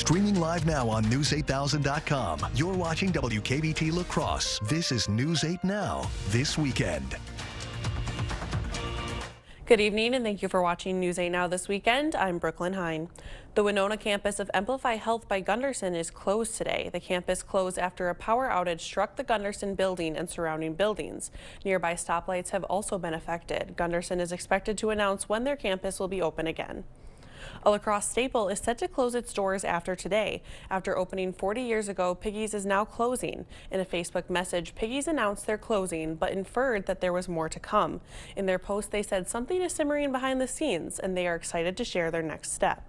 Streaming live now on News8000.com. You're watching WKBT La Crosse. This is News 8 Now, this weekend. Good evening and thank you for watching News 8 Now this weekend. I'm Brooklyn Hine. The Winona campus of Amplify Health by Gunderson is closed today. The campus closed after a power outage struck the Gunderson building and surrounding buildings. Nearby stoplights have also been affected. Gunderson is expected to announce when their campus will be open again. A La Crosse staple is set to close its doors after today. After opening 40 years ago, Piggy's is now closing. In a Facebook message, Piggy's announced their closing, but inferred that there was more to come. In their post, they said something is simmering behind the scenes, and they are excited to share their next step.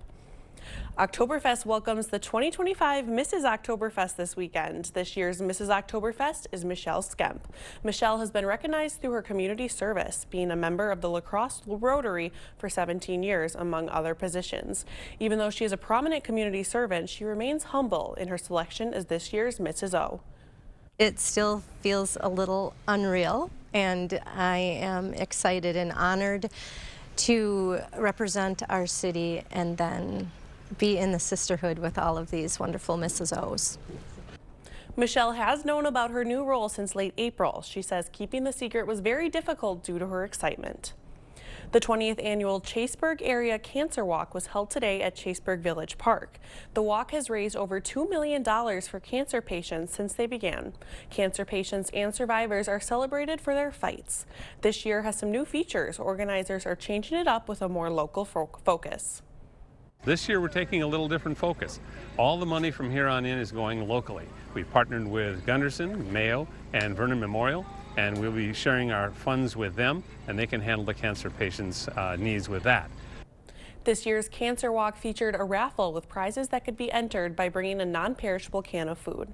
Oktoberfest welcomes the 2025 Mrs. Oktoberfest this weekend. This year's Mrs. Oktoberfest is Michelle Skemp. Michelle has been recognized through her community service, being a member of the La Crosse Rotary for 17 years, among other positions. Even though she is a prominent community servant, she remains humble in her selection as this year's Mrs. O. It still feels a little unreal, and I am excited and honored to represent our city and then be in the sisterhood with all of these wonderful Mrs. O's. Michelle has known about her new role since late April. She says keeping the secret was very difficult due to her excitement. The 20th annual Chaseburg Area Cancer Walk was held today at Chaseburg Village Park. The walk has raised over $2 million for cancer patients since they began. Cancer patients and survivors are celebrated for their fights. This year has some new features. Organizers are changing it up with a more local focus. This year we're taking a little different focus. All the money from here on in is going locally. We've partnered with Gunderson, Mayo, and Vernon Memorial, and we'll be sharing our funds with them, and they can handle the cancer patients' needs with that. This year's Cancer Walk featured a raffle with prizes that could be entered by bringing a non-perishable can of food.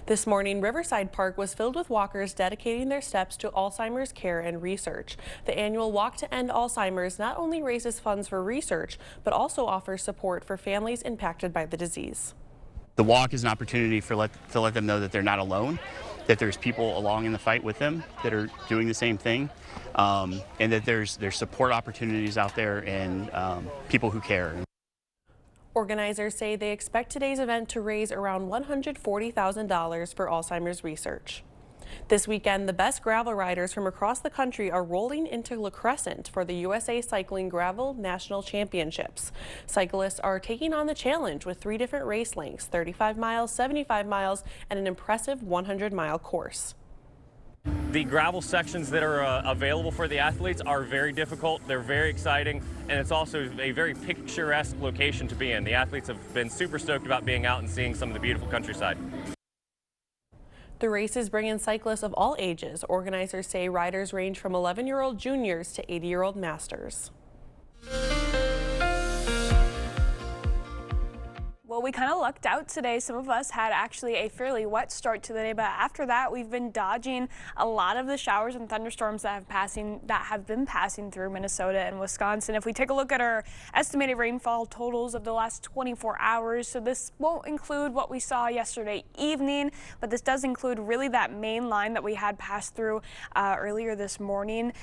This morning, Riverside Park was filled with walkers dedicating their steps to Alzheimer's care and research. The annual Walk to End Alzheimer's not only raises funds for research, but also offers support for families impacted by the disease. The walk is an opportunity to let them know that they're not alone, that there's people along in the fight with them that are doing the same thing, and that there's support opportunities out there and people who care. Organizers say they expect today's event to raise around $140,000 for Alzheimer's research. This weekend, the best gravel riders from across the country are rolling into La Crescent for the USA Cycling Gravel National Championships. Cyclists are taking on the challenge with 3 different race lengths, 35 miles, 75 miles, and an impressive 100-mile course. The gravel sections that are available for the athletes are very difficult. They're very exciting, and it's also a very picturesque location to be in. The athletes have been super stoked about being out and seeing some of the beautiful countryside. The races bring in cyclists of all ages. Organizers say riders range from 11-year-old juniors to 80-year-old masters. Well, we kind of lucked out today. Some of us had actually a fairly wet start to the day, but after that, we've been dodging a lot of the showers and thunderstorms that have been passing through Minnesota and Wisconsin. If we take a look at our estimated rainfall totals of the last 24 hours, so this won't include what we saw yesterday evening, but this does include really that main line that we had passed through earlier this morning.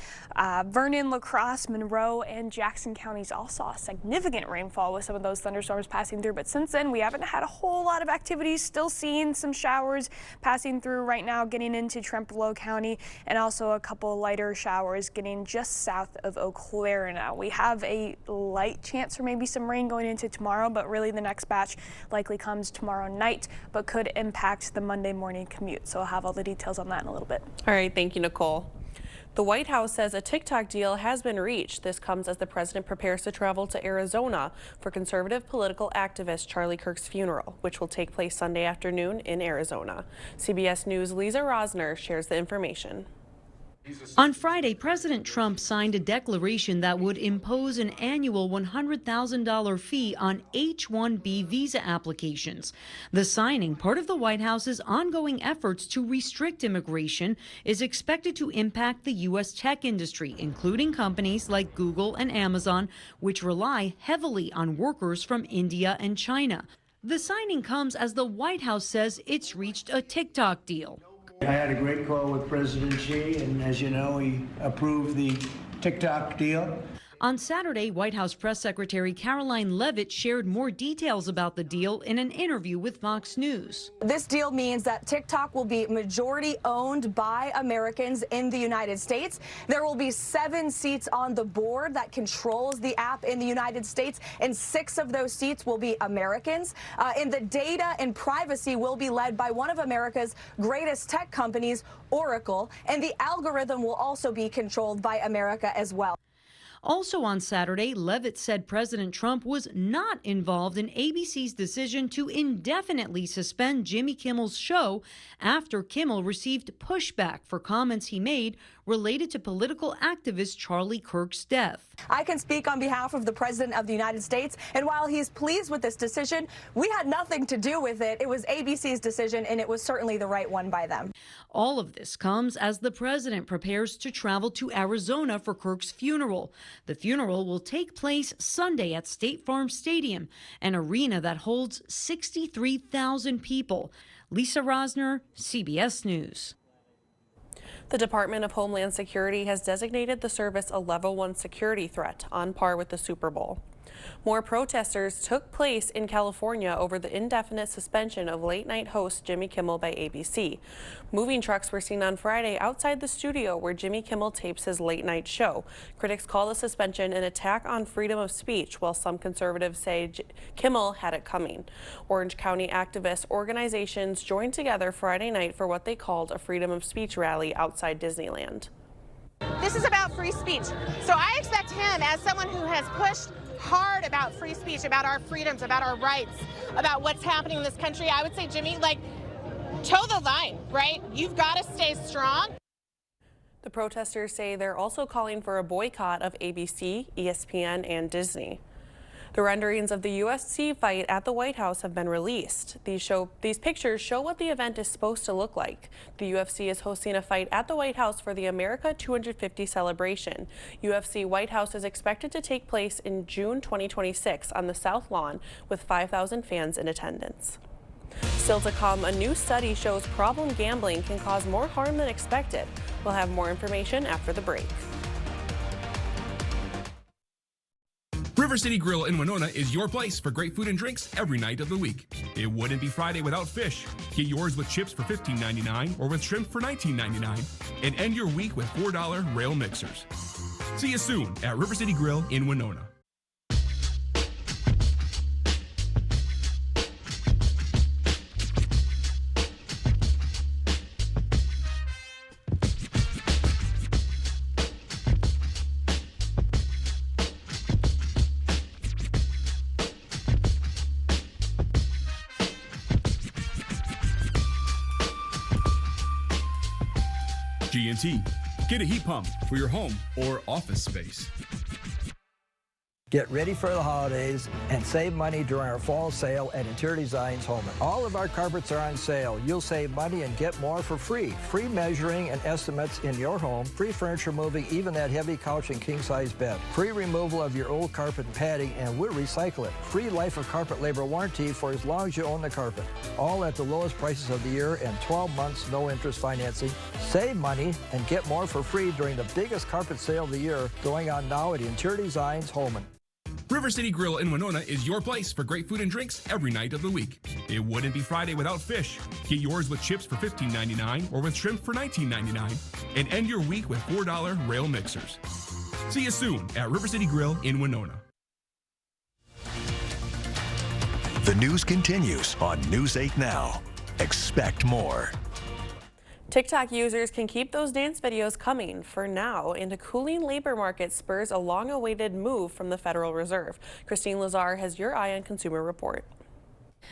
Vernon, La Crosse, Monroe, and Jackson counties all saw significant rainfall with some of those thunderstorms passing through, but since then we haven't had a whole lot of activities. Still seeing some showers passing through right now, getting into Trempealeau County, and also a couple lighter showers getting just south of Eau Claire now. We have a light chance for maybe some rain going into tomorrow, but really the next batch likely comes tomorrow night, but could impact the Monday morning commute. So I'll have all the details on that in a little bit. All right, thank you, Nicole. The White House says a TikTok deal has been reached. This comes as the president prepares to travel to Arizona for conservative political activist Charlie Kirk's funeral, which will take place Sunday afternoon in Arizona. CBS News' Lisa Rosner shares the information. On Friday, President Trump signed a declaration that would impose an annual $100,000 fee on H-1B visa applications. The signing, part of the White House's ongoing efforts to restrict immigration, is expected to impact the U.S. tech industry, including companies like Google and Amazon, which rely heavily on workers from India and China. The signing comes as the White House says it's reached a TikTok deal. I had a great call with President Xi, and as you know, he approved the TikTok deal. On Saturday, White House Press Secretary Caroline Leavitt shared more details about the deal in an interview with Fox News. This deal means that TikTok will be majority owned by Americans in the United States. There will be 7 seats on the board that controls the app in the United States, and 6 of those seats will be Americans. And the data and privacy will be led by one of America's greatest tech companies, Oracle, and the algorithm will also be controlled by America as well. Also on Saturday, Leavitt said President Trump was not involved in ABC's decision to indefinitely suspend Jimmy Kimmel's show after Kimmel received pushback for comments he made related to political activist Charlie Kirk's death. I can speak on behalf of the President of the United States, and while he's pleased with this decision, we had nothing to do with it. It was ABC's decision, and it was certainly the right one by them. All of this comes as the president prepares to travel to Arizona for Kirk's funeral. The funeral will take place Sunday at State Farm Stadium, an arena that holds 63,000 people. Lisa Rosner, CBS News. The Department of Homeland Security has designated the service a level 1 security threat, on par with the Super Bowl. More protesters took place in California over the indefinite suspension of late-night host Jimmy Kimmel by ABC. Moving trucks were seen on Friday outside the studio where Jimmy Kimmel tapes his late-night show. Critics call the suspension an attack on freedom of speech, while some conservatives say Kimmel had it coming. Orange County activist organizations joined together Friday night for what they called a freedom of speech rally outside Disneyland. This is about free speech. So I expect him, as someone who has pushed hard about free speech, about our freedoms, about our rights, about what's happening in this country, I would say, Jimmy, toe the line, right? You've got to stay strong. The protesters say they're also calling for a boycott of ABC, ESPN, and Disney. The renderings of the UFC fight at the White House have been released. These pictures show what the event is supposed to look like. The UFC is hosting a fight at the White House for the America 250 celebration. UFC White House is expected to take place in June 2026 on the South Lawn with 5,000 fans in attendance. Still to come, a new study shows problem gambling can cause more harm than expected. We'll have more information after the break. River City Grill in Winona is your place for great food and drinks every night of the week. It wouldn't be Friday without fish. Get yours with chips for $15.99 or with shrimp for $19.99. And end your week with $4 rail mixers. See you soon at River City Grill in Winona. G&T. Get a heat pump for your home or office space. Get ready for the holidays and save money during our fall sale at Interior Designs Holman. All of our carpets are on sale. You'll save money and get more for free. Free measuring and estimates in your home. Free furniture moving, even that heavy couch and king-size bed. Free removal of your old carpet and padding, and we'll recycle it. Free life of carpet labor warranty for as long as you own the carpet. All at the lowest prices of the year and 12 months no interest financing. Save money and get more for free during the biggest carpet sale of the year going on now at Interior Designs Holman. River City Grill in Winona is your place for great food and drinks every night of the week. It wouldn't be Friday without fish. Get yours with chips for $15.99 or with shrimp for $19.99. And end your week with $4 rail mixers. See you soon at River City Grill in Winona. The news continues on News 8 Now. Expect more. TikTok users can keep those dance videos coming for now, and a cooling labor market spurs a long-awaited move from the Federal Reserve. Christine Lazar has your eye on Consumer Report.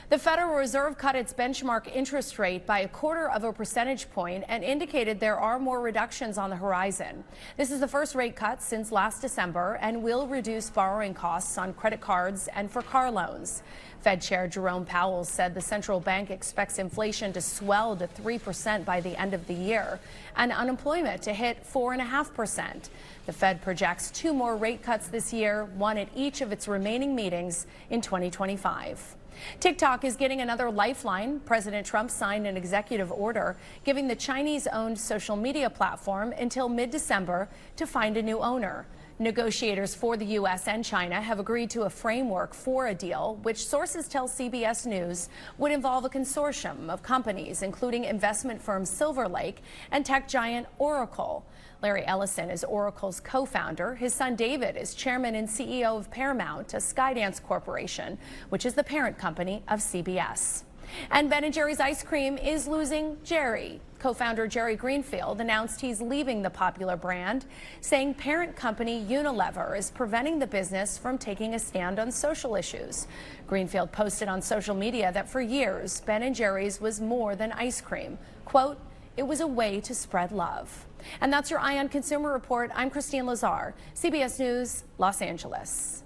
The Federal Reserve cut its benchmark interest rate by 1/4 percentage point and indicated there are more reductions on the horizon. This is the first rate cut since last December and will reduce borrowing costs on credit cards and for car loans. Fed Chair Jerome Powell said the central bank expects inflation to swell to 3% by the end of the year and unemployment to hit 4.5%. The Fed projects 2 more rate cuts this year, one at each of its remaining meetings in 2025. TikTok is getting another lifeline. President Trump signed an executive order giving the Chinese-owned social media platform until mid-December to find a new owner. Negotiators for the U.S. and China have agreed to a framework for a deal, which sources tell CBS News would involve a consortium of companies, including investment firm Silver Lake and tech giant Oracle. Larry Ellison is Oracle's co-founder. His son David is chairman and CEO of Paramount, a Skydance corporation, which is the parent company of CBS. And Ben & Jerry's ice cream is losing Jerry. Co-founder Jerry Greenfield announced he's leaving the popular brand, saying parent company Unilever is preventing the business from taking a stand on social issues. Greenfield posted on social media that for years, Ben & Jerry's was more than ice cream. Quote, "It was a way to spread love." And that's your Eye on Consumer Report. I'm Christine Lazar, CBS News, Los Angeles.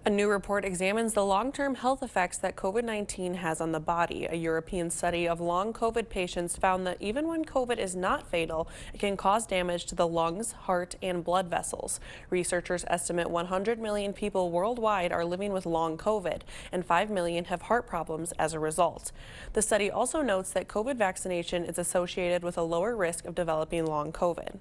A new report examines the long-term health effects that COVID-19 has on the body. A European study of long COVID patients found that even when COVID is not fatal, it can cause damage to the lungs, heart, and blood vessels. Researchers estimate 100 million people worldwide are living with long COVID, and 5 million have heart problems as a result. The study also notes that COVID vaccination is associated with a lower risk of developing long COVID.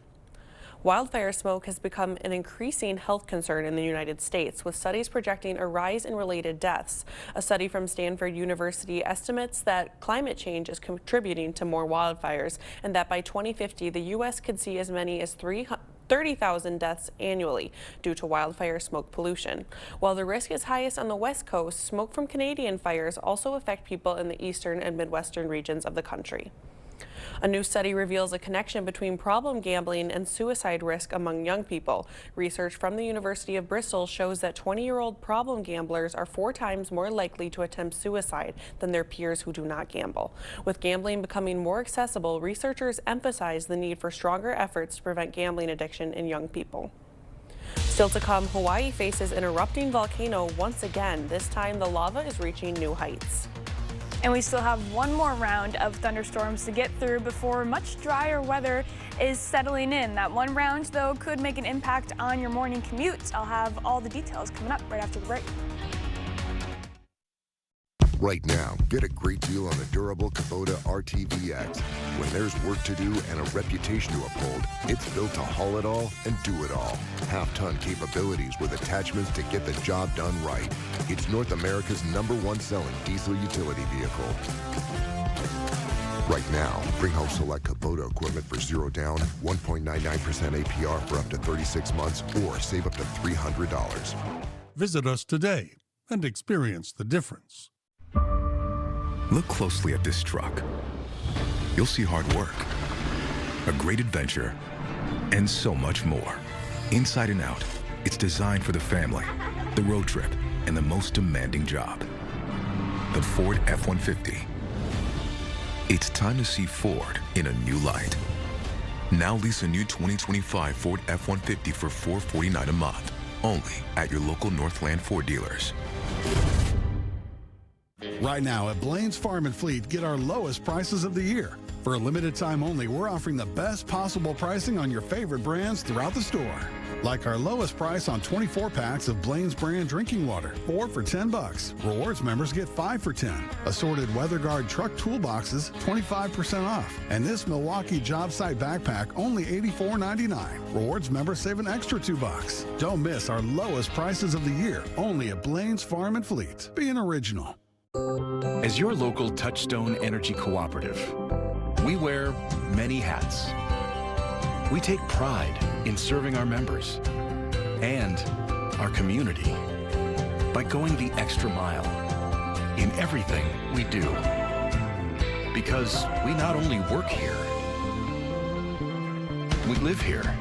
Wildfire smoke has become an increasing health concern in the United States, with studies projecting a rise in related deaths. A study from Stanford University estimates that climate change is contributing to more wildfires, and that by 2050, the U.S. could see as many as 30,000 deaths annually due to wildfire smoke pollution. While the risk is highest on the West Coast, smoke from Canadian fires also affect people in the eastern and midwestern regions of the country. A new study reveals a connection between problem gambling and suicide risk among young people. Research from the University of Bristol shows that 20-year-old problem gamblers are 4 times more likely to attempt suicide than their peers who do not gamble. With gambling becoming more accessible, researchers emphasize the need for stronger efforts to prevent gambling addiction in young people. Still to come, Hawaii faces an erupting volcano once again. This time, the lava is reaching new heights. And we still have one more round of thunderstorms to get through before much drier weather is settling in. That one round, though, could make an impact on your morning commute. I'll have all the details coming up right after the break. Right now, get a great deal on the durable Kubota RTVX. When there's work to do and a reputation to uphold, it's built to haul it all and do it all. Half-ton capabilities with attachments to get the job done right. It's North America's #1 selling diesel utility vehicle. Right now, bring home select Kubota equipment for 0 down, 1.99% APR for up to 36 months, or save up to $300. Visit us today and experience the difference. Look closely at this truck. You'll see hard work, a great adventure, and so much more. Inside and out, it's designed for the family, the road trip, and the most demanding job. The Ford F-150. It's time to see Ford in a new light. Now lease a new 2025 Ford F-150 for $449 a month, only at your local Northland Ford dealers. Right now at Blaine's Farm and Fleet, get our lowest prices of the year. For a limited time only, we're offering the best possible pricing on your favorite brands throughout the store. Like our lowest price on 24 packs of Blaine's brand drinking water, 4 for $10. Rewards members get 5 for $10. Assorted WeatherGuard truck toolboxes, 25% off. And this Milwaukee job site backpack, only $84.99. Rewards members save an extra $2. Don't miss our lowest prices of the year, only at Blaine's Farm and Fleet. Be an original. As your local Touchstone Energy Cooperative, we wear many hats. We take pride in serving our members and our community by going the extra mile in everything we do. Because we not only work here, we live here.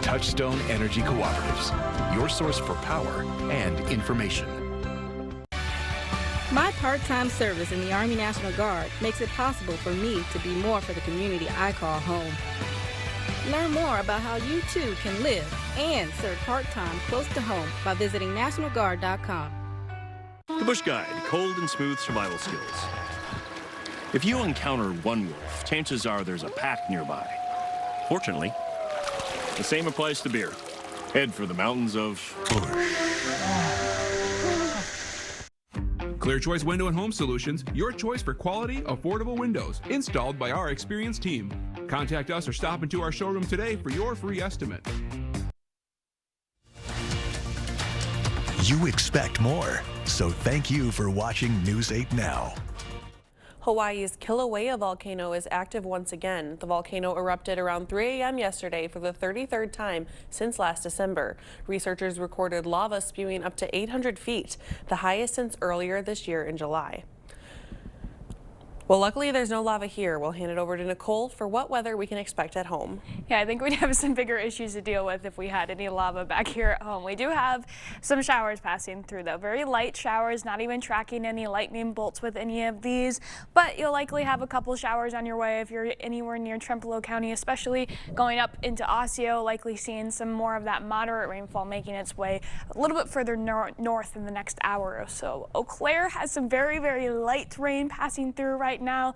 Touchstone Energy Cooperatives, your source for power and information. My part-time service in the Army National Guard makes it possible for me to be more for the community I call home. Learn more about how you too can live and serve part-time close to home by visiting NationalGuard.com. The Bush Guide, cold and smooth survival skills. If you encounter one wolf, chances are there's a pack nearby. Fortunately, the same applies to beer. Head for the mountains of Bush. Clear Choice Window and Home Solutions, your choice for quality, affordable windows, installed by our experienced team. Contact us or stop into our showroom today for your free estimate. You expect more, so thank you for watching News 8 Now. Hawaii's Kilauea volcano is active once again. The volcano erupted around 3 a.m. yesterday for the 33rd time since last December. Researchers recorded lava spewing up to 800 feet, the highest since earlier this year in July. Well, luckily there's no lava here. We'll hand it over to Nicole for what weather we can expect at home. Yeah, I think we'd have some bigger issues to deal with if we had any lava back here at home. We do have some showers passing through though. Very light showers, not even tracking any lightning bolts with any of these, but you'll likely have a couple showers on your way if you're anywhere near Trempealeau County, especially going up into Osseo, likely seeing some more of that moderate rainfall making its way a little bit further north in the next hour or so. Eau Claire has some very, very light rain passing through right now.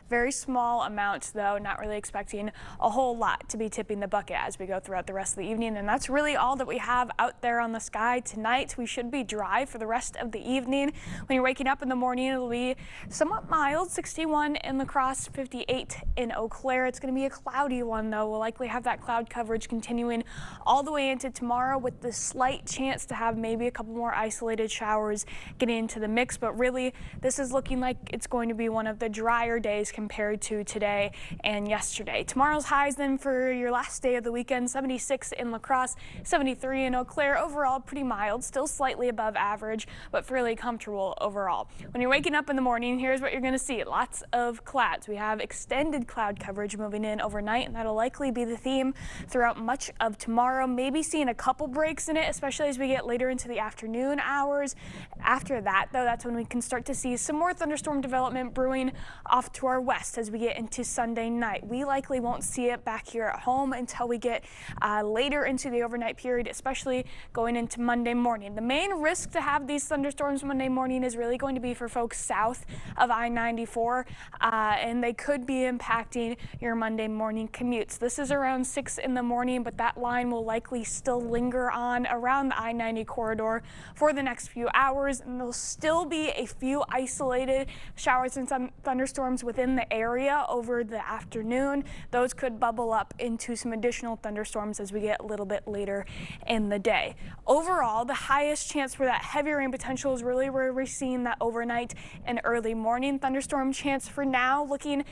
Very small amounts though, not really expecting a whole lot to be tipping the bucket as we go throughout the rest of the evening. And that's really all that we have out there on the sky tonight. We should be dry for the rest of the evening. When you're waking up in the morning, it'll be somewhat mild, 61 in La Crosse, 58 in Eau Claire. It's going to be a cloudy one though. We'll likely have that cloud coverage continuing all the way into tomorrow with the slight chance to have maybe a couple more isolated showers getting into the mix. But really, this is looking like it's going to be one of the drier days compared to today and yesterday. Tomorrow's highs then for your last day of the weekend, 76 in La Crosse, 73 in Eau Claire. Overall, pretty mild, still slightly above average, but fairly comfortable overall. When you're waking up in the morning, here's what you're going to see. Lots of clouds. We have extended cloud coverage moving in overnight, and that'll likely be the theme throughout much of tomorrow. Maybe seeing a couple breaks in it, especially as we get later into the afternoon hours. After that, though, that's when we can start to see some more thunderstorm development brewing off to our west as we get into Sunday night. We likely won't see it back here at home until we get later into the overnight period, especially going into Monday morning. The main risk to have these thunderstorms Monday morning is really going to be for folks south of I-94, and they could be impacting your Monday morning commutes. This is around 6 in the morning, but that line will likely still linger on around the I-90 corridor for the next few hours, and there'll still be a few isolated showers and some thunderstorms within the area over the afternoon. Those could bubble up into some additional thunderstorms as we get a little bit later in the day. Overall, the highest chance for that heavy rain potential is really where we're seeing that overnight and early morning thunderstorm chance for now, looking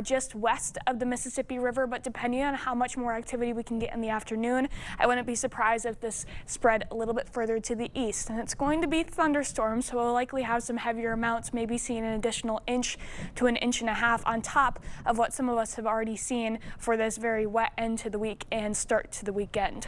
just west of the Mississippi River, but depending on how much more activity we can get in the afternoon, I wouldn't be surprised if this spread a little bit further to the east. And it's going to be thunderstorms, so we'll likely have some heavier amounts, maybe seeing an additional inch to an inch and a half on top of what some of us have already seen for this very wet end to the week and start to the weekend.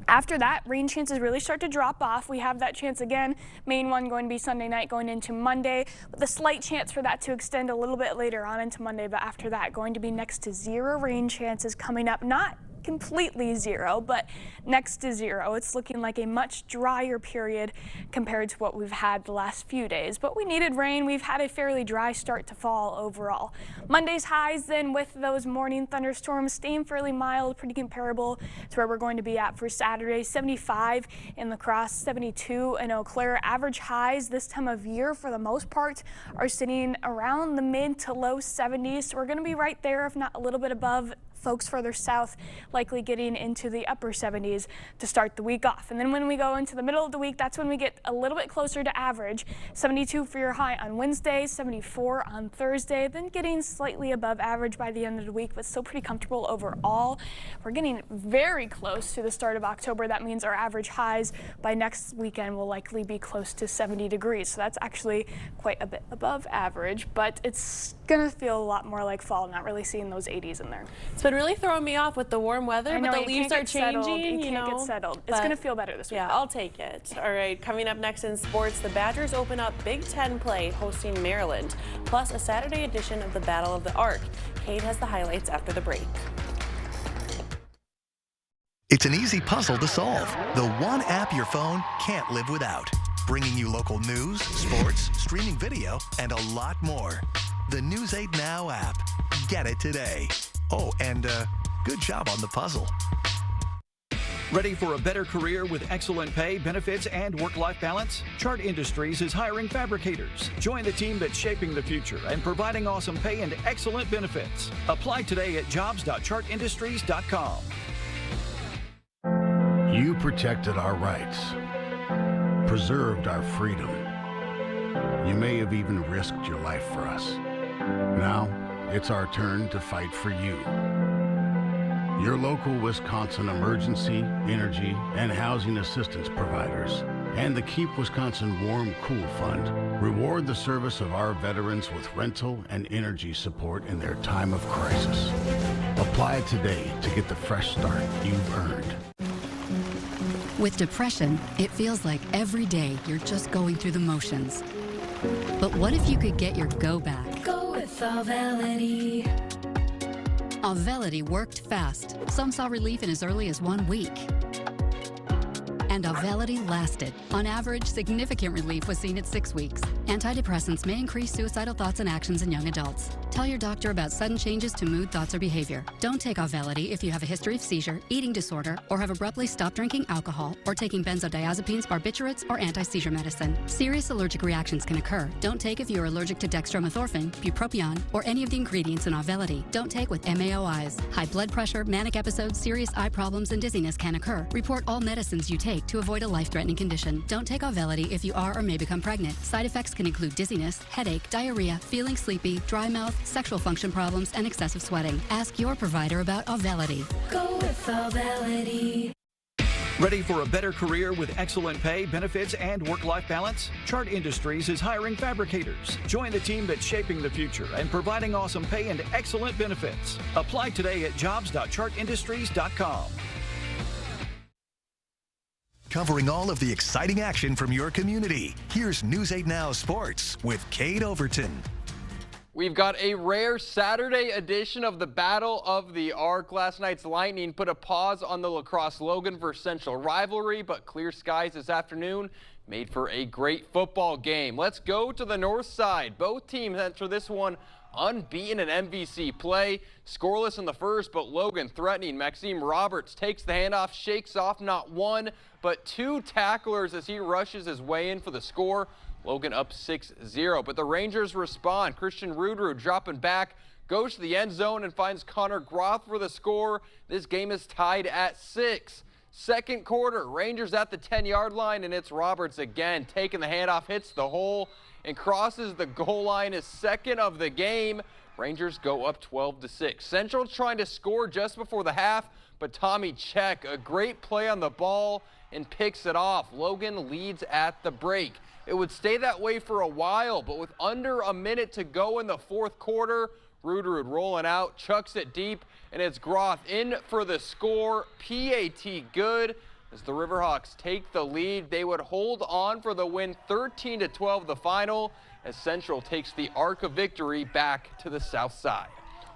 After that, rain chances really start to drop off. We have that chance again, main one going to be Sunday night going into Monday, with a slight chance for that to extend a little bit later on into Monday, but after that, going to be next to zero rain chances coming up. Not completely zero, but next to zero. It's looking like a much drier period compared to what we've had the last few days, but we needed rain. We've had a fairly dry start to fall overall. Monday's highs then, with those morning thunderstorms, staying fairly mild, pretty comparable to where we're going to be at for Saturday. 75 in La Crosse, 72 in Eau Claire. Average highs this time of year for the most part are sitting around the mid to low 70s, so we're going to be right there, if not a little bit above. Folks further south likely getting into the upper 70s to start the week off. And then when we go into the middle of the week, that's when we get a little bit closer to average. 72 for your high on Wednesday, 74 on Thursday, then getting slightly above average by the end of the week, but still pretty comfortable overall. We're getting very close to the start of October. That means our average highs by next weekend will likely be close to 70 degrees. So that's actually quite a bit above average, but it's gonna feel a lot more like fall, not really seeing those 80s in there. It's been really throwing me off with the warm weather, but the leaves are changing. You can't get settled. It's gonna feel better this week. Yeah, I'll take it. All right, coming up next in sports, the Badgers open up Big Ten play hosting Maryland, plus a Saturday edition of the Battle of the Arc. Kate has the highlights after the break. It's an easy puzzle to solve. The one app your phone can't live without. Bringing you local news, sports, streaming video, and a lot more. The News 8 Now app. Get it today. Oh, and good job on the puzzle. Ready for a better career with excellent pay, benefits, and work-life balance? Chart Industries is hiring fabricators. Join the team that's shaping the future and providing awesome pay and excellent benefits. Apply today at jobs.chartindustries.com. You protected our rights, preserved our freedom. You may have even risked your life for us. Now, it's our turn to fight for you. Your local Wisconsin emergency, energy, and housing assistance providers and the Keep Wisconsin Warm Cool Fund reward the service of our veterans with rental and energy support in their time of crisis. Apply today to get the fresh start you've earned. With depression, it feels like every day you're just going through the motions. But what if you could get your go back? Go with Auvelity. Auvelity worked fast. Some saw relief in as early as 1 week. And Auvelity lasted. On average, significant relief was seen at 6 weeks. Antidepressants may increase suicidal thoughts and actions in young adults. Tell your doctor about sudden changes to mood, thoughts, or behavior. Don't take Auvelity if you have a history of seizure, eating disorder, or have abruptly stopped drinking alcohol, or taking benzodiazepines, barbiturates, or anti-seizure medicine. Serious allergic reactions can occur. Don't take if you are allergic to dextromethorphan, bupropion, or any of the ingredients in Auvelity. Don't take with MAOIs. High blood pressure, manic episodes, serious eye problems, and dizziness can occur. Report all medicines you take to avoid a life-threatening condition. Don't take Auvelity if you are or may become pregnant. Side effects can include dizziness, headache, diarrhea, feeling sleepy, dry mouth, sexual function problems, and excessive sweating. Ask your provider about Auvelity. Go with Auvelity. Ready for a better career with excellent pay, benefits, and work-life balance? Chart Industries is hiring fabricators. Join the team that's shaping the future and providing awesome pay and excellent benefits. Apply today at jobs.chartindustries.com. Covering all of the exciting action from your community, here's News 8 Now Sports with Kate Overton. We've got a rare Saturday edition of the Battle of the Arc. Last night's Lightning put a pause on the La Crosse Logan vs. Central rivalry, but clear skies this afternoon made for a great football game. Let's go to the north side. Both teams enter this one unbeaten in MVC play. Scoreless in the first, but Logan threatening. Maxime Roberts takes the handoff, shakes off not one, but two tacklers as he rushes his way in for the score. Logan up 6-0, but the Rangers respond. Christian Rudrud dropping back, goes to the end zone and finds Connor Groth for the score. This game is tied at 6. Second quarter, Rangers at the 10-yard line, and it's Roberts again taking the handoff, hits the hole, and crosses the goal line, his second of the game. Rangers go up 12-6. Central trying to score just before the half, but Tommy Check, a great play on the ball, and picks it off. Logan leads at the break. It would stay that way for a while, but with under a minute to go in the fourth quarter, Rudrud rolling out, chucks it deep, and it's Groth in for the score. PAT good as the Riverhawks take the lead. They would hold on for the win, 13-12 the final, as Central takes the arc of victory back to the south side.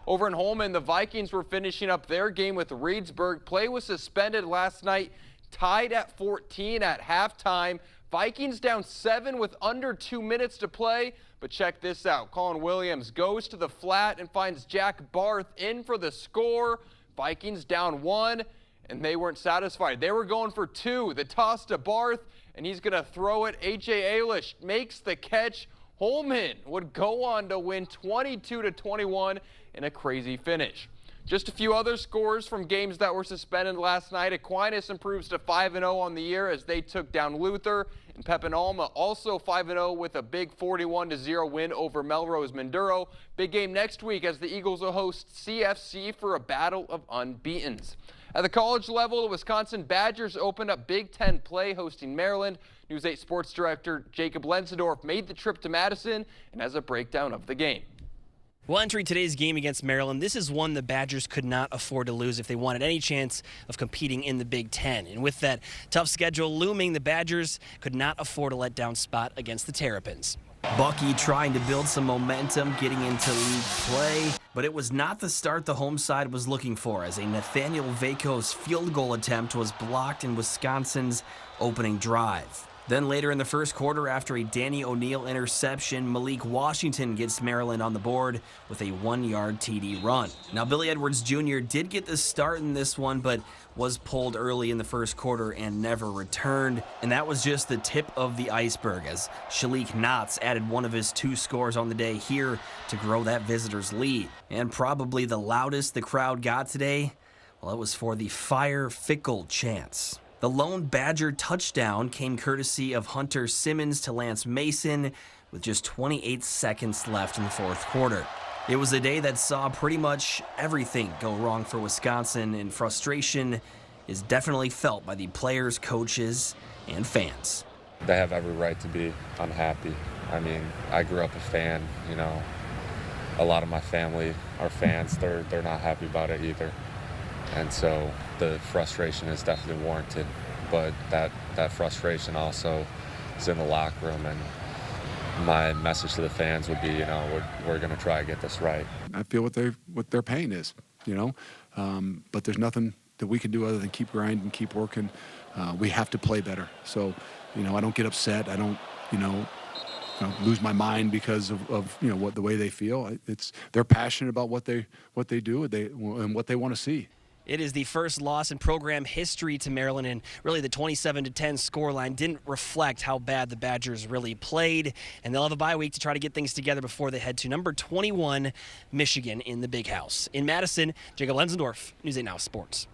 Over in Holmen, the Vikings were finishing up their game with Reedsburg. Play was suspended last night, tied at 14 at halftime. Vikings down 7 with under 2 minutes to play, but check this out. Colin Williams goes to the flat and finds Jack Barth in for the score. Vikings down 1, and they weren't satisfied. They were going for 2. The toss to Barth, and he's going to throw it. A.J. Ailish makes the catch. Holmen would go on to win 22-21 in a crazy finish. Just a few other scores from games that were suspended last night. Aquinas improves to 5-0 on the year as they took down Luther. And Pepin Alma also 5-0 with a big 41-0 win over Melrose Minduro. Big game next week as the Eagles will host CFC for a battle of unbeatens. At the college level, the Wisconsin Badgers opened up Big Ten play hosting Maryland. News 8 sports director Jacob Lenzendorf made the trip to Madison and has a breakdown of the game. Well, entering today's game against Maryland, this is one the Badgers could not afford to lose if they wanted any chance of competing in the Big Ten. And with that tough schedule looming, the Badgers could not afford a letdown spot against the Terrapins. Bucky trying to build some momentum, getting into league play, but it was not the start the home side was looking for, as a Nathaniel Vakos field goal attempt was blocked in Wisconsin's opening drive. Then later in the first quarter, after a Danny O'Neal interception, Malik Washington gets Maryland on the board with a 1-yard TD run. Now, Billy Edwards Jr. did get the start in this one, but was pulled early in the first quarter and never returned. And that was just the tip of the iceberg, as Shalik Knotts added one of his 2 scores on the day here to grow that visitors' lead. And probably the loudest the crowd got today, well, it was for the Fire Fickle chants. The lone Badger touchdown came courtesy of Hunter Simmons to Lance Mason with just 28 seconds left in the fourth quarter. It was a day that saw pretty much everything go wrong for Wisconsin, and frustration is definitely felt by the players, coaches, and fans. They have every right to be unhappy. I mean, I grew up a fan, you know. A lot of my family are fans. They're not happy about it either. And so the frustration is definitely warranted, but that frustration also is in the locker room, and my message to the fans would be, you know, we're going to try to get this right. I feel what their pain is, you know, but there's nothing that we can do other than keep grinding, keep working. We have to play better. So, you know, I don't get upset. I don't, lose my mind because of the way they feel. They're passionate about what they do and what they want to see. It is the first loss in program history to Maryland, and really the 27-10 scoreline didn't reflect how bad the Badgers really played, and they'll have a bye week to try to get things together before they head to number 21, Michigan, in the Big House. In Madison, Jacob Lenzendorf, News 8 Now Sports.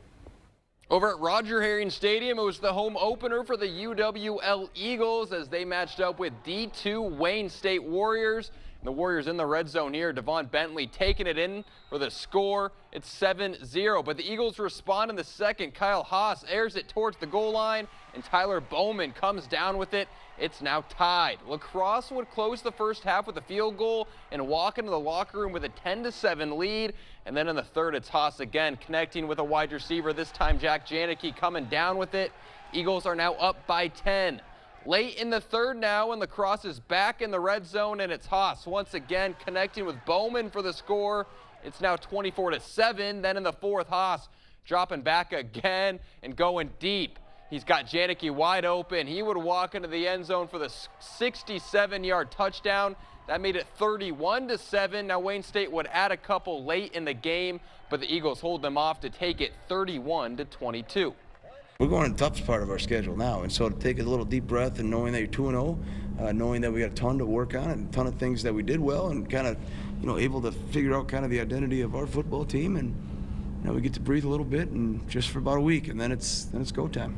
Over at Roger Herring Stadium, it was the home opener for the UWL Eagles as they matched up with D2 Wayne State Warriors. And the Warriors in the red zone here. Devon Bentley taking it in for the score. It's 7-0. But the Eagles respond in the second. Kyle Haas airs it towards the goal line, and Tyler Bowman comes down with it. It's now tied. La Crosse would close the first half with a field goal and walk into the locker room with a 10-7 lead. And then in the third, it's Haas again connecting with a wide receiver. This time, Jack Janicki coming down with it. Eagles are now up by 10. Late in the third now, and La Crosse is back in the red zone, and it's Haas once again connecting with Bowman for the score. It's now 24-7. Then in the fourth, Haas dropping back again and going deep. He's got Janicki wide open. He would walk into the end zone for the 67-yard touchdown. That made it 31-7. Now Wayne State would add a couple late in the game, but the Eagles hold them off to take it 31-22. We're going in the toughest part of our schedule now, and so to take a little deep breath and knowing that you're 2-0, knowing that we got a ton to work on and a ton of things that we did well, and kind of, able to figure out kind of the identity of our football team, and we get to breathe a little bit, and just for about a week, and then it's go time.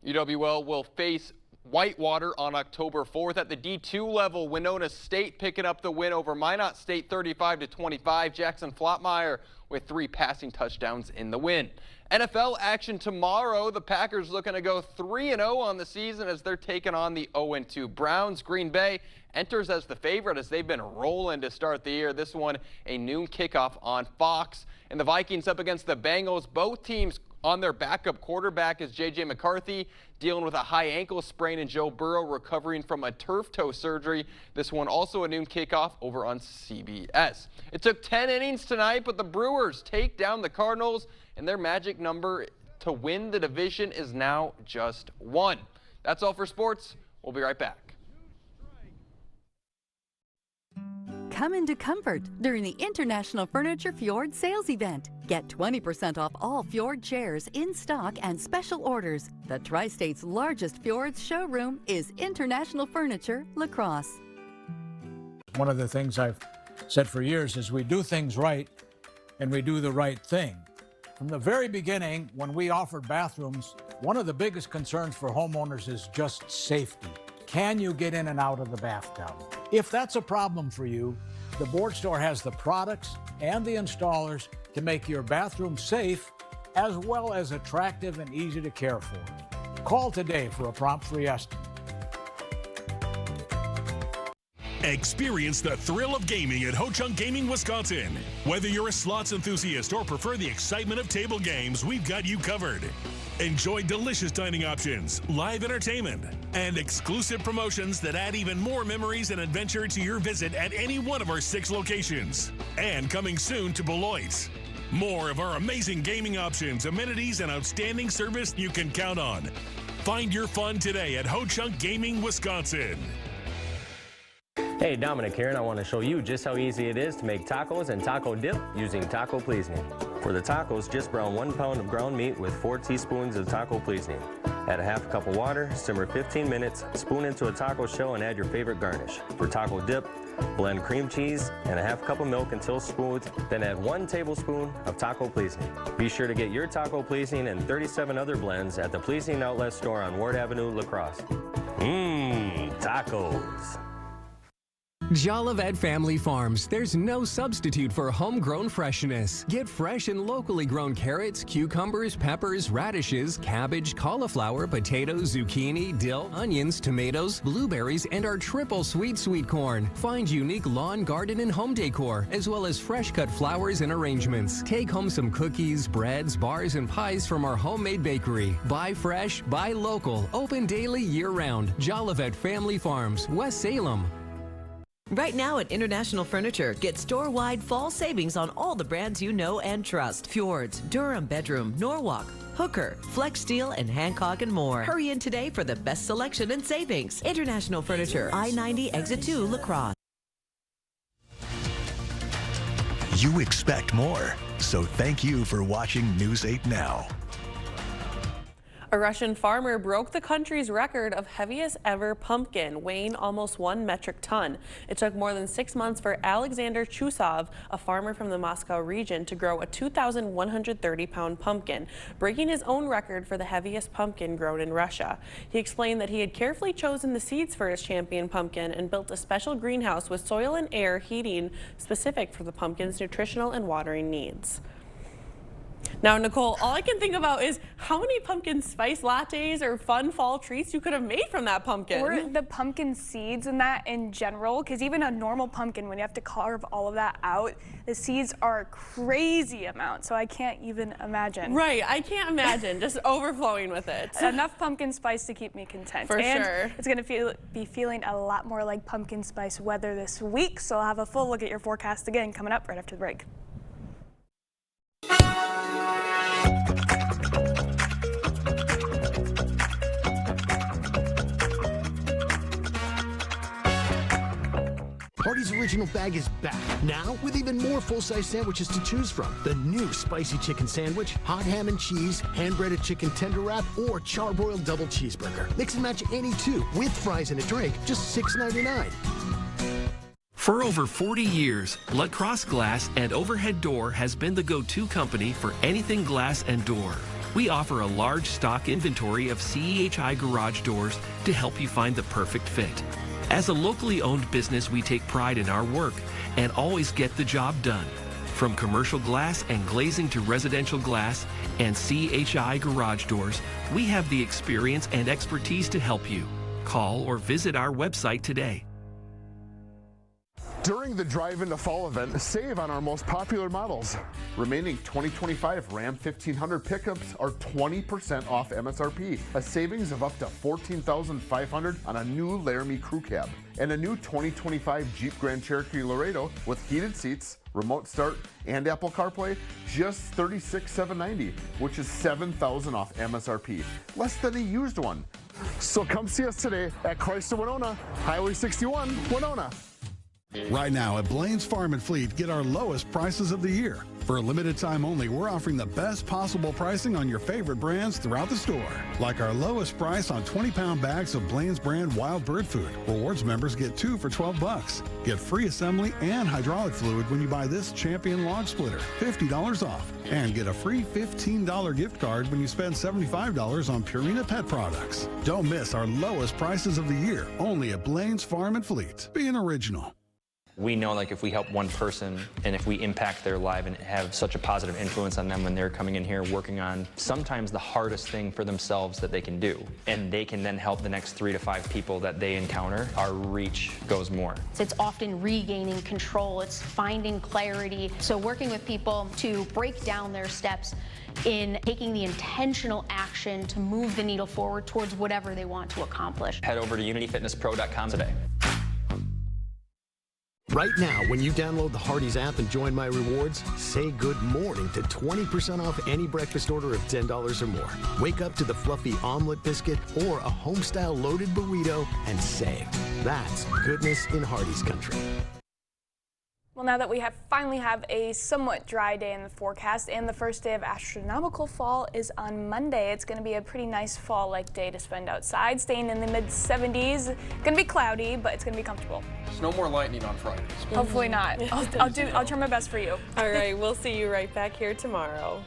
UWL will face Whitewater on October 4th. At the D2 level, Winona State picking up the win over Minot State 35-25. Jackson Flottmeyer with 3 passing touchdowns in the win. NFL action tomorrow. The Packers looking to go 3-0 on the season as they're taking on the 0-2 Browns. Green Bay enters as the favorite as they've been rolling to start the year. This one a noon kickoff on Fox. And the Vikings up against the Bengals. Both teams on their backup quarterback is J.J. McCarthy dealing with a high ankle sprain, and Joe Burrow recovering from a turf toe surgery. This one also a noon kickoff over on CBS. It took 10 innings tonight, but the Brewers take down the Cardinals, and their magic number to win the division is now just 1. That's all for sports. We'll be right back. Come into comfort during the International Furniture Fjord sales event. Get 20% off all Fjord chairs in stock and special orders. The Tri-State's largest Fjords showroom is International Furniture, La Crosse. One of the things I've said for years is we do things right and we do the right thing. From the very beginning, when we offered bathrooms, one of the biggest concerns for homeowners is just safety. Can you get in and out of the bathtub? If that's a problem for you, the Board Store has the products and the installers to make your bathroom safe as well as attractive and easy to care for. Call today for a prompt free estimate. Experience the thrill of gaming at Ho-Chunk Gaming, Wisconsin. Whether you're a slots enthusiast or prefer the excitement of table games, we've got you covered. Enjoy delicious dining options, live entertainment, and exclusive promotions that add even more memories and adventure to your visit at any one of our 6 locations. And coming soon to Beloit. More of our amazing gaming options, amenities, and outstanding service you can count on. Find your fun today at Ho-Chunk Gaming, Wisconsin. Hey, Dominic here, and I want to show you just how easy it is to make tacos and taco dip using Taco Pleasing. For the tacos, just brown 1 pound of ground meat with 4 teaspoons of Taco Pleasing. Add a half cup of water, simmer 15 minutes, spoon into a taco shell, and add your favorite garnish. For taco dip, blend cream cheese and a half cup of milk until smooth, then add 1 tablespoon of Taco Pleasing. Be sure to get your Taco Pleasing and 37 other blends at the Pleasing Outlet Store on Ward Avenue, La Crosse. Tacos. Jolivet Family Farms. There's no substitute for homegrown freshness. Get fresh and locally grown carrots, cucumbers, peppers, radishes, cabbage, cauliflower, potatoes, zucchini, dill, onions, tomatoes, blueberries, and our triple sweet corn. Find unique lawn, garden, and home decor, as well as fresh cut flowers and arrangements. Take home some cookies, breads, bars, and pies from our homemade bakery. Buy fresh, buy local. Open daily year-round. Jolivet Family Farms, West Salem. Right now at International Furniture, get store-wide fall savings on all the brands you know and trust. Fjords, Durham Bedroom, Norwalk, Hooker, Flex Steel, and Hancock and more. Hurry in today for the best selection and savings. International Furniture, I-90 Exit 2, La Crosse. You expect more, so thank you for watching News 8 Now. A Russian farmer broke the country's record of heaviest ever pumpkin, weighing almost 1 metric ton. It took more than 6 months for Alexander Chusov, a farmer from the Moscow region, to grow a 2,130-pound pumpkin, breaking his own record for the heaviest pumpkin grown in Russia. He explained that he had carefully chosen the seeds for his champion pumpkin and built a special greenhouse with soil and air heating specific for the pumpkin's nutritional and watering needs. Now, Nicole, all I can think about is how many pumpkin spice lattes or fun fall treats you could have made from that pumpkin. Or the pumpkin seeds and that in general, because even a normal pumpkin, when you have to carve all of that out, the seeds are a crazy amount, so I can't even imagine. Right, I can't imagine, just overflowing with it. Enough pumpkin spice to keep me content. For and sure. It's going to be feeling a lot more like pumpkin spice weather this week, so I'll have a full look at your forecast again coming up right after the break. Hardee's Original Bag is back, now with even more full-size sandwiches to choose from. The new spicy chicken sandwich, hot ham and cheese, hand-breaded chicken tender wrap, or charbroiled double cheeseburger. Mix and match any two with fries and a drink, just $6.99. For over 40 years, La Crosse Glass and Overhead Door has been the go-to company for anything glass and door. We offer a large stock inventory of CEHI garage doors to help you find the perfect fit. As a locally owned business, we take pride in our work and always get the job done. From commercial glass and glazing to residential glass and CHI garage doors, we have the experience and expertise to help you. Call or visit our website today. During the Drive Into Fall event, save on our most popular models. Remaining 2025 Ram 1500 pickups are 20% off MSRP, a savings of up to $14,500 on a new Laramie Crew Cab, and a new 2025 Jeep Grand Cherokee Laredo with heated seats, remote start, and Apple CarPlay, just $36,790, which is $7,000 off MSRP, less than a used one. So come see us today at Chrysler Winona, Highway 61, Winona. Right now at Blaine's Farm and Fleet, get our lowest prices of the year. For a limited time only, we're offering the best possible pricing on your favorite brands throughout the store. Like our lowest price on 20-pound bags of Blaine's brand wild bird food. Rewards members get 2 for $12. Get free assembly and hydraulic fluid when you buy this Champion log splitter, $50 off. And get a free $15 gift card when you spend $75 on Purina pet products. Don't miss our lowest prices of the year, only at Blaine's Farm and Fleet. Be an original. We know, like, if we help one person and if we impact their life and have such a positive influence on them when they're coming in here working on sometimes the hardest thing for themselves that they can do, and they can then help the next 3 to 5 people that they encounter, our reach goes more. It's often regaining control, it's finding clarity. So working with people to break down their steps in taking the intentional action to move the needle forward towards whatever they want to accomplish. Head over to unityfitnesspro.com today. Right now, when you download the Hardee's app and join My Rewards, say good morning to 20% off any breakfast order of $10 or more. Wake up to the fluffy omelet biscuit or a home-style loaded burrito and save. That's goodness in Hardee's country. Well, now that we finally have a somewhat dry day in the forecast and the first day of astronomical fall is on Monday, it's going to be a pretty nice fall-like day to spend outside, staying in the mid-70s. Going to be cloudy, but it's going to be comfortable. There's no more lightning on Friday. Hopefully not. I'll try my best for you. All right, we'll see you right back here tomorrow.